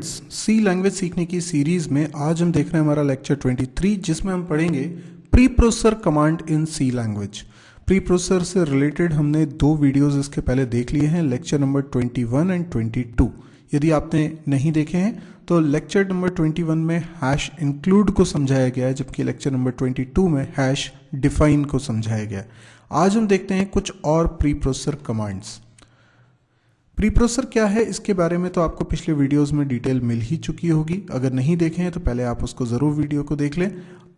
Students, सी language सीखने की series में आज हम देख रहे हैं हमारा लेक्चर 23, जिसमें हम पढ़ेंगे preprocessor command in C language. Preprocessor से रिलेटेड हमने दो वीडियोस इसके पहले देख लिए हैं, लेक्चर नंबर 21 एंड 22। यदि आपने नहीं देखे हैं तो लेक्चर नंबर 21 में हैश इंक्लूड को समझाया गया है, जबकि लेक्चर नंबर 22 में हैश डिफाइन को समझाया गया है। आज हम देखते हैं कुछ और pre processor commands. Pre processor क्या है इसके बारे में तो आपको पिछले वीडियोस में डिटेल मिल ही चुकी होगी। अगर नहीं देखे हैं तो पहले आप उसको ज़रूर वीडियो को देख लें।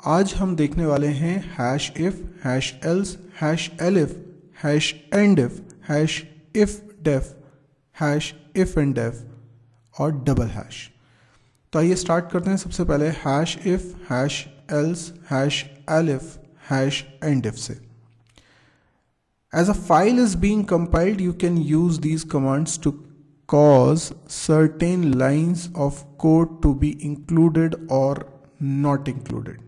आज हम देखने वाले हैं hash if, hash else, hash elif, hash end if, hash if def, hash if end def और डबल हैश। तो आइए स्टार्ट करते हैं। सबसे पहले hash if, hash else, hash elif, hash end if से। As a file is being compiled, you can use these commands to cause certain lines of code to be included or not included.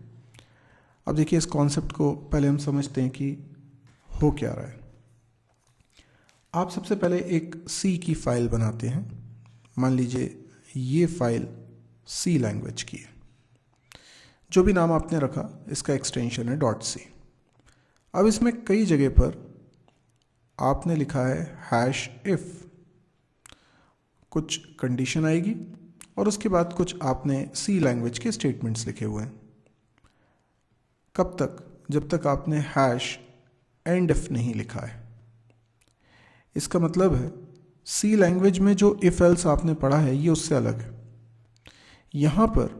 अब देखिए इस concept को पहले हम समझते हैं कि हो क्या रहा है। आप सबसे पहले एक C की फाइल बनाते हैं। मान लीजिए ये फाइल C लैंग्वेज की है। जो भी नाम आपने रखा इसका एक्सटेंशन है .c। अब इसमें कई जगह पर आपने लिखा है हैश इफ, कुछ कंडीशन आएगी और उसके बाद कुछ आपने सी लैंग्वेज के स्टेटमेंट्स लिखे हुए हैं। कब तक? जब तक आपने हैश एंड इफ नहीं लिखा है। इसका मतलब है सी लैंग्वेज में जो इफ एल्स आपने पढ़ा है ये उससे अलग है। यहां पर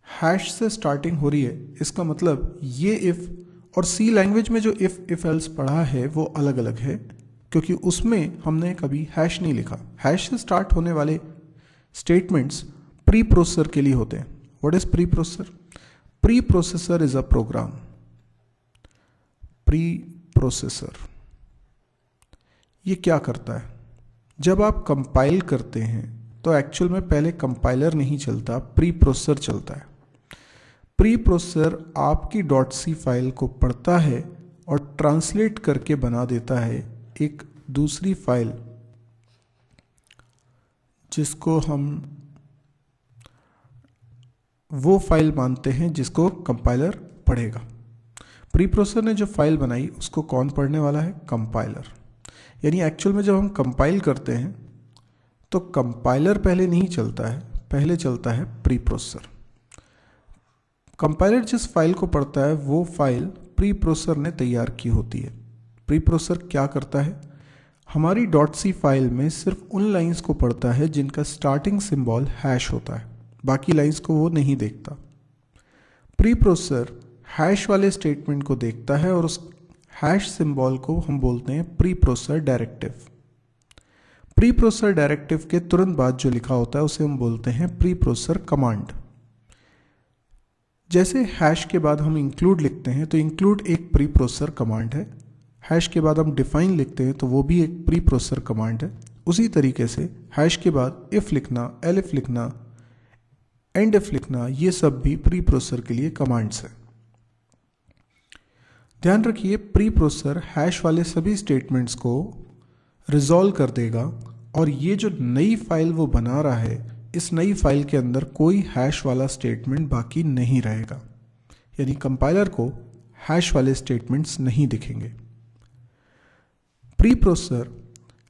हैश से स्टार्टिंग हो रही है, इसका मतलब ये इफ और सी लैंग्वेज में जो इफ एल्स पढ़ा है वो अलग अलग है, क्योंकि उसमें हमने कभी हैश नहीं लिखा। हैश से स्टार्ट होने वाले स्टेटमेंट्स प्री प्रोसेसर के लिए होते हैं। What is preprocessor? Preprocessor is a program. Preprocessor ये क्या करता है? जब आप कंपाइल करते हैं तो एक्चुअल में पहले कंपाइलर नहीं चलता, प्री प्रोसेसर चलता है। प्री प्रोसेसर आपकी .c फाइल को पढ़ता है और ट्रांसलेट करके बना देता है एक दूसरी फाइल, जिसको हम वो फाइल मानते हैं जिसको कंपाइलर पढ़ेगा। प्री प्रोसेसर ने जो फाइल बनाई उसको कौन पढ़ने वाला है? कंपाइलर। यानी एक्चुअल में जब हम कंपाइल करते हैं तो कंपाइलर पहले नहीं चलता है, पहले चलता है प्री प्रोसेसर। कंपाइलर जिस फाइल को पढ़ता है वो फाइल प्री प्रोसेसर ने तैयार की होती है। प्री प्रोसेसर क्या करता है? हमारी .c फाइल में सिर्फ उन लाइंस को पढ़ता है जिनका स्टार्टिंग सिंबल हैश होता है, बाकी लाइंस को वो नहीं देखता। प्री प्रोसेसर हैश वाले स्टेटमेंट को देखता है और उस हैश सिंबल को हम बोलते हैं pre processor directive. Pre processor directive के तुरंत बाद जो लिखा होता है उसे हम बोलते हैं प्री प्रोसेसर कमांड। जैसे हैश के बाद हम इंक्लूड लिखते हैं तो इंक्लूड एक प्री प्रोसेसर कमांड है। हैश के बाद हम डिफाइन लिखते हैं तो वो भी एक प्री प्रोसेसर कमांड है। उसी तरीके से हैश के बाद इफ लिखना, एलिफ लिखना, एंड इफ लिखना, ये सब भी प्री प्रोसेसर के लिए कमांड्स हैं। ध्यान रखिए प्री प्रोसेसर हैश वाले सभी स्टेटमेंट्स को रिजॉल्व कर देगा और ये जो नई फाइल वो बना रहा है, इस नई फाइल के अंदर कोई हैश वाला स्टेटमेंट बाकी नहीं रहेगा। यानी कंपाइलर को हैश वाले स्टेटमेंट्स नहीं दिखेंगे। प्री प्रोसेसर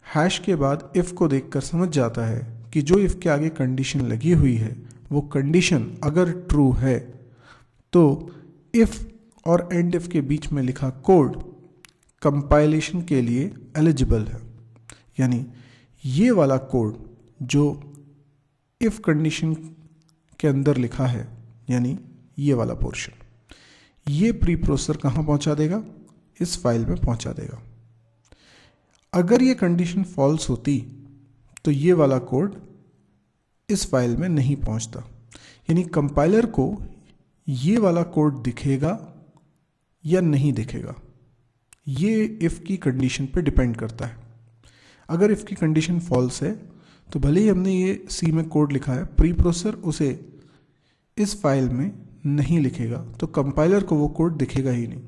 हैश के बाद इफ को देखकर समझ जाता है कि जो इफ के आगे कंडीशन लगी हुई है वो कंडीशन अगर ट्रू है तो इफ और एंड इफ के बीच में लिखा कोड कंपाइलेशन के लिए एलिजिबल है। यानी ये वाला कोड जो इफ कंडीशन के अंदर लिखा है, यानी ये वाला पोर्शन, ये प्री प्रोसेसर कहाँ पहुँचा देगा? इस फाइल में पहुँचा देगा। अगर ये कंडीशन फॉल्स होती तो ये वाला कोड इस फाइल में नहीं पहुँचता। यानी कंपाइलर को ये वाला कोड दिखेगा या नहीं दिखेगा, ये इफ की कंडीशन पे डिपेंड करता है। अगर इफ की कंडीशन फॉल्स है तो भले ही हमने ये सी में कोड लिखा है, प्री प्रोसेसर उसे इस फाइल में नहीं लिखेगा तो कंपाइलर को वो कोड दिखेगा ही नहीं।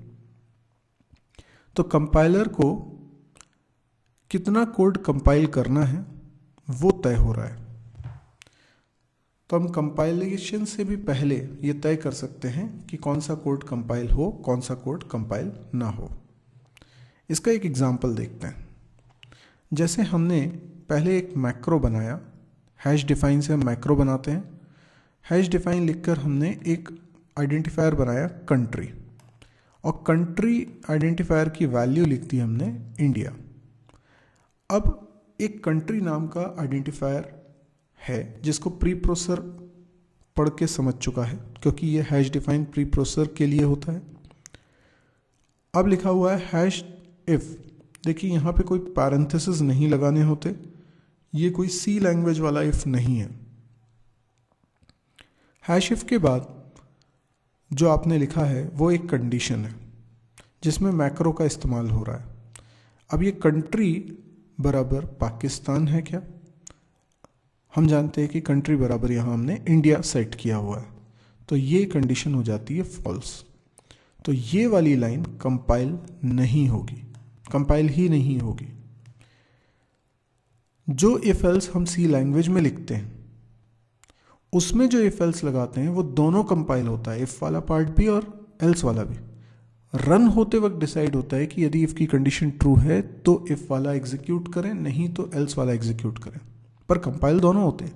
तो कंपाइलर को कितना कोड कंपाइल करना है वो तय हो रहा है। तो हम कंपाइलेशन से भी पहले ये तय कर सकते हैं कि कौन सा कोड कंपाइल हो, कौन सा कोड कंपाइल ना हो। इसका एक एग्जांपल देखते हैं। जैसे हमने पहले एक मैक्रो बनाया, हैश डिफाइन से हम मैक्रो बनाते हैं। हैश डिफाइन लिखकर हमने एक आइडेंटिफायर बनाया कंट्री, और कंट्री आइडेंटिफायर की वैल्यू लिख दी हमने इंडिया। अब एक कंट्री नाम का आइडेंटिफायर है जिसको प्री प्रोसेसर पढ़ के समझ चुका है, क्योंकि ये हैश डिफाइन प्री प्रोसेसर के लिए होता है। अब लिखा हुआ है हैश इफ। देखिए यहाँ पे कोई पैरेंथेसिस नहीं लगाने होते, ये कोई सी लैंग्वेज वाला इफ नहीं है। हैश इफ के बाद जो आपने लिखा है वो एक कंडीशन है जिसमें मैक्रो का इस्तेमाल हो रहा है। अब ये कंट्री बराबर पाकिस्तान है क्या? हम जानते हैं कि कंट्री बराबर यहाँ हमने इंडिया सेट किया हुआ है, तो ये कंडीशन हो जाती है फॉल्स। तो ये वाली लाइन कंपाइल नहीं होगी, कंपाइल ही नहीं होगी। जो इफ एल्स हम सी लैंग्वेज में लिखते हैं उसमें जो इफ एल्स लगाते हैं वो दोनों कंपाइल होता है, इफ वाला पार्ट भी और एल्स वाला भी। रन होते वक्त डिसाइड होता है कि यदि इफ की कंडीशन ट्रू है तो इफ वाला एग्जीक्यूट करें, नहीं तो एल्स वाला एग्जीक्यूट करें, पर कंपाइल दोनों होते हैं।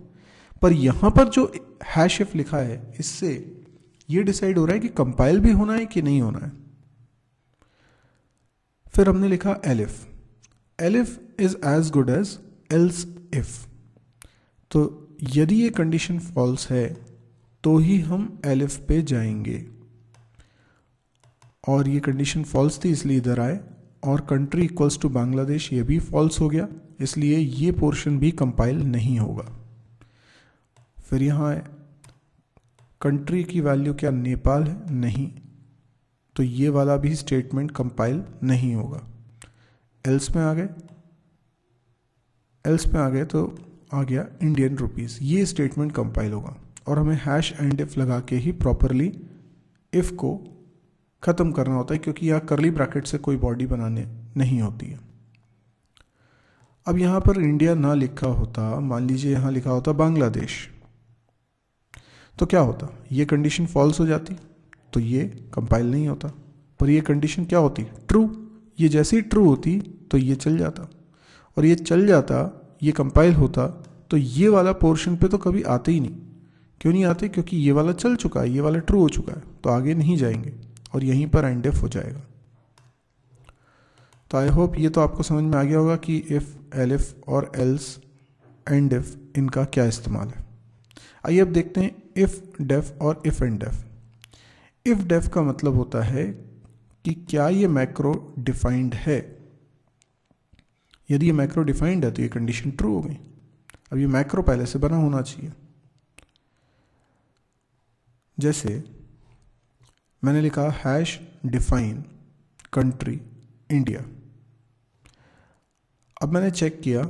पर यहां पर जो हैश इफ लिखा है इससे ये डिसाइड हो रहा है कि कंपाइल भी होना है कि नहीं होना है। फिर हमने लिखा elif. Elif is as good as else if. तो यदि ये कंडीशन फॉल्स है तो ही हम एलिफ पे जाएंगे, और ये कंडीशन फॉल्स थी इसलिए इधर आए, और कंट्री इक्वल्स टू बांग्लादेश ये भी फॉल्स हो गया, इसलिए ये पोर्शन भी कंपाइल नहीं होगा। फिर यहाँ है कंट्री की वैल्यू क्या नेपाल है? नहीं, तो ये वाला भी स्टेटमेंट कंपाइल नहीं होगा। एल्स में आ गए, एल्स में आ गए तो आ गया इंडियन रुपीस, ये स्टेटमेंट कंपाइल होगा। और हमें हैश एंड इफ लगा के ही प्रॉपरली इफ को खत्म करना होता है, क्योंकि यहाँ करली ब्रैकेट से कोई बॉडी बनाने नहीं होती है। अब यहाँ पर इंडिया ना लिखा होता, मान लीजिए यहाँ लिखा होता बांग्लादेश, तो क्या होता? ये कंडीशन फॉल्स हो जाती, तो ये कंपाइल नहीं होता। पर ये कंडीशन क्या होती? ट्रू। ये जैसे ही ट्रू होती तो ये चल जाता, और ये चल जाता, ये कंपाइल होता, तो ये वाला पोर्शन पे तो कभी आते ही नहीं। क्यों नहीं आते? क्योंकि ये वाला चल चुका है, ये वाला ट्रू हो चुका है, तो आगे नहीं जाएंगे और यहीं पर एंड इफ हो जाएगा। तो आई होप ये तो आपको समझ में आ गया होगा कि इफ, एलिफ और एल्स, एंड इफ, इनका क्या इस्तेमाल है। आइए अब देखते हैं इफ डेफ और if end def. If def का मतलब होता है कि क्या ये मैक्रो डिफाइंड है। यदि ये मैक्रो डिफाइंड है तो ये कंडीशन ट्रू हो गई। अब ये मैक्रो पहले से बना होना चाहिए। जैसे मैंने लिखा हैश डिफाइन कंट्री इंडिया। अब मैंने चेक किया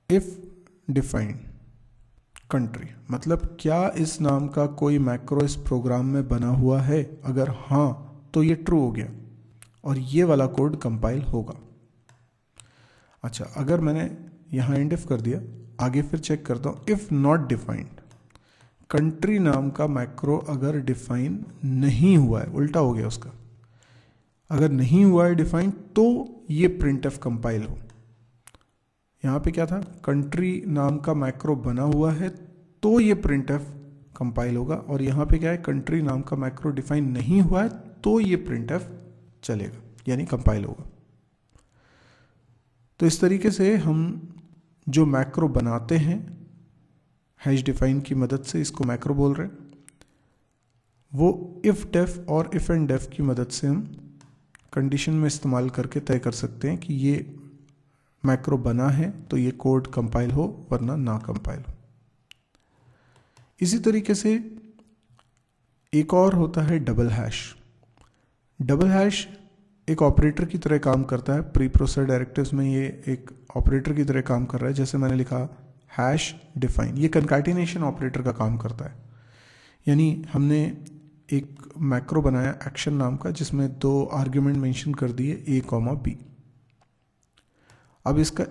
इफ डिफाइन कंट्री, मतलब क्या इस नाम का कोई मैक्रो इस प्रोग्राम में बना हुआ है? अगर हाँ तो ये ट्रू हो गया और ये वाला कोड कंपाइल होगा। अच्छा, अगर मैंने यहाँ एंड इफ कर दिया, आगे फिर चेक करता हूँ इफ नॉट डिफाइंड, कंट्री नाम का मैक्रो अगर डिफाइन नहीं हुआ है, उल्टा हो गया उसका, अगर नहीं हुआ है डिफाइन तो ये प्रिंट एफ कंपाइल हो। यहाँ पे क्या था? कंट्री नाम का मैक्रो बना हुआ है तो ये प्रिंट एफ कंपाइल होगा, और यहाँ पे क्या है? कंट्री नाम का मैक्रो डिफाइन नहीं हुआ है तो ये प्रिंट एफ चलेगा, यानी कंपाइल होगा। तो इस तरीके से हम जो मैक्रो बनाते हैं हैश डिफाइन की मदद से, इसको मैक्रो बोल रहे हैं, वो इफ डेफ और इफ एंड डेफ की मदद से हम कंडीशन में इस्तेमाल करके तय कर सकते हैं कि ये मैक्रो बना है तो ये कोड कंपाइल हो, वरना ना कंपाइल हो। इसी तरीके से एक और होता है डबल हैश। डबल हैश एक ऑपरेटर की तरह काम करता है। प्री प्रोसेसर डायरेक्टिव्स में ये एक ऑपरेटर की तरह काम कर रहा है। जैसे मैंने लिखा हैश डिफाइन, ये कंकैटिनेशन ऑपरेटर का काम करता है। यानी हमने एक मैक्रो बनाया एक्शन नाम का, जिसमें 2 आर्ग्यूमेंट मेंशन कर दिए a, b। अब इसका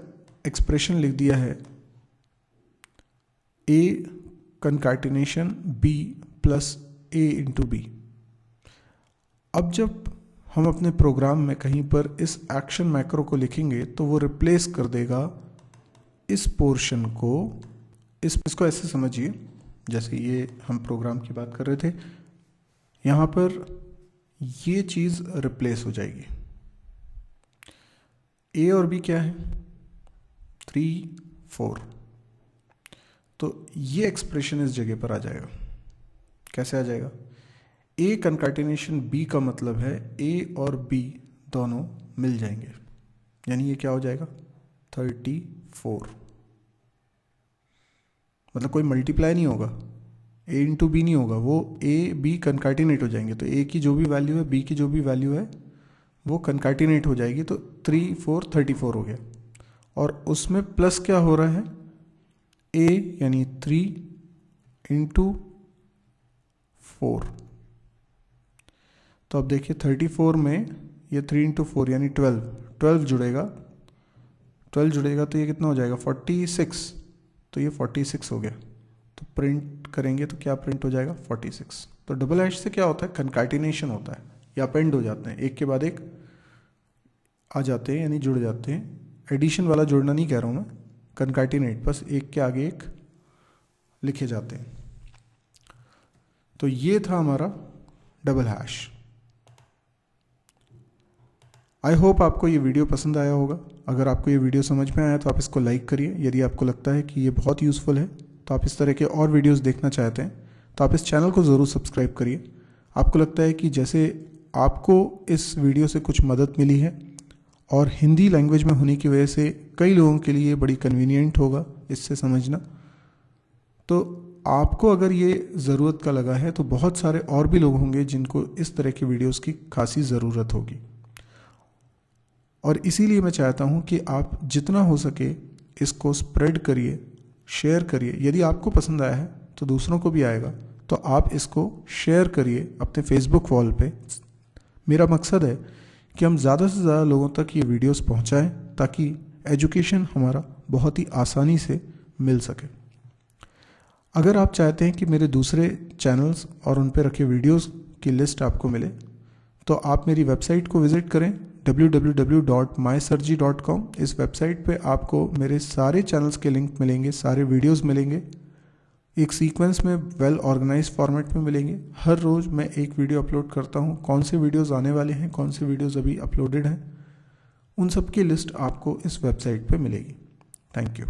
एक्सप्रेशन लिख दिया है a concatenation B plus A into B. अब जब हम अपने प्रोग्राम में कहीं पर इस एक्शन मैक्रो को लिखेंगे तो वो रिप्लेस कर देगा इस पोर्शन को, इसको ऐसे समझिए जैसे ये हम प्रोग्राम की बात कर रहे थे, यहाँ पर ये चीज़ रिप्लेस हो जाएगी। ए और बी क्या है, 3, 4, तो ये एक्सप्रेशन इस जगह पर आ जाएगा। कैसे आ जाएगा, ए कंकैटिनेशन बी का मतलब है ए और बी दोनों मिल जाएंगे, यानी ये क्या हो जाएगा 34। मतलब कोई मल्टीप्लाई नहीं होगा, ए इंटू बी नहीं होगा, वो ए बी कंकैटिनेट हो जाएंगे। तो ए की जो भी वैल्यू है, बी की जो भी वैल्यू है वो कंकैटिनेट हो जाएगी। तो 3, 4, 34 हो गया। और उसमें प्लस क्या हो रहा है, ए यानी 3 इंटू 4। तो अब देखिए 34 में ये 3 इंटू 4 यानी 12 जुड़ेगा, 12 जुड़ेगा तो ये कितना हो जाएगा 46। तो ये 46 हो गया। तो प्रिंट करेंगे तो क्या प्रिंट हो जाएगा 46। तो डबल हैश से क्या होता है, कंकैटिनेशन होता है, या अपेंड हो जाते हैं, एक के बाद एक आ जाते हैं यानी जुड़ जाते हैं। एडिशन वाला जुड़ना नहीं कह रहा हूँ मैं, कंकैटिनेट, बस एक के आगे एक लिखे जाते हैं। तो ये था हमारा डबल हैश। आई होप आपको ये वीडियो पसंद आया होगा। अगर आपको ये वीडियो समझ में आया तो आप इसको लाइक करिए। यदि आपको लगता है कि ये बहुत यूज़फुल है तो आप इस तरह के और वीडियोस देखना चाहते हैं तो आप इस चैनल को ज़रूर सब्सक्राइब करिए। आपको लगता है कि जैसे आपको इस वीडियो से कुछ मदद मिली है और हिंदी लैंग्वेज में होने की वजह से कई लोगों के लिए बड़ी कन्वीनियंट होगा इससे समझना, तो आपको अगर ये ज़रूरत का लगा है तो बहुत सारे और भी लोग होंगे जिनको इस तरह की वीडियोस की खासी ज़रूरत होगी। और इसीलिए मैं चाहता हूँ कि आप जितना हो सके इसको स्प्रेड करिए, शेयर करिए। यदि आपको पसंद आया है तो दूसरों को भी आएगा, तो आप इसको शेयर करिए अपने फेसबुक वॉल पे। मेरा मकसद है कि हम ज़्यादा से ज़्यादा लोगों तक ये वीडियोस पहुँचाएं ताकि एजुकेशन हमारा बहुत ही आसानी से मिल सके। अगर आप चाहते हैं कि मेरे दूसरे चैनल्स और उन पर रखे वीडियोस की लिस्ट आपको मिले तो आप मेरी वेबसाइट को विज़िट करें www.mysirji.com। इस वेबसाइट पे आपको मेरे सारे चैनल्स के लिंक मिलेंगे, सारे वीडियोस मिलेंगे, एक सीक्वेंस में वेल ऑर्गेनाइज्ड फॉर्मेट में मिलेंगे। हर रोज़ मैं एक वीडियो अपलोड करता हूँ, कौन से वीडियोस आने वाले हैं, कौन से वीडियोस अभी अपलोडेड हैं, उन सब की लिस्ट आपको इस वेबसाइट पे मिलेगी। Thank you.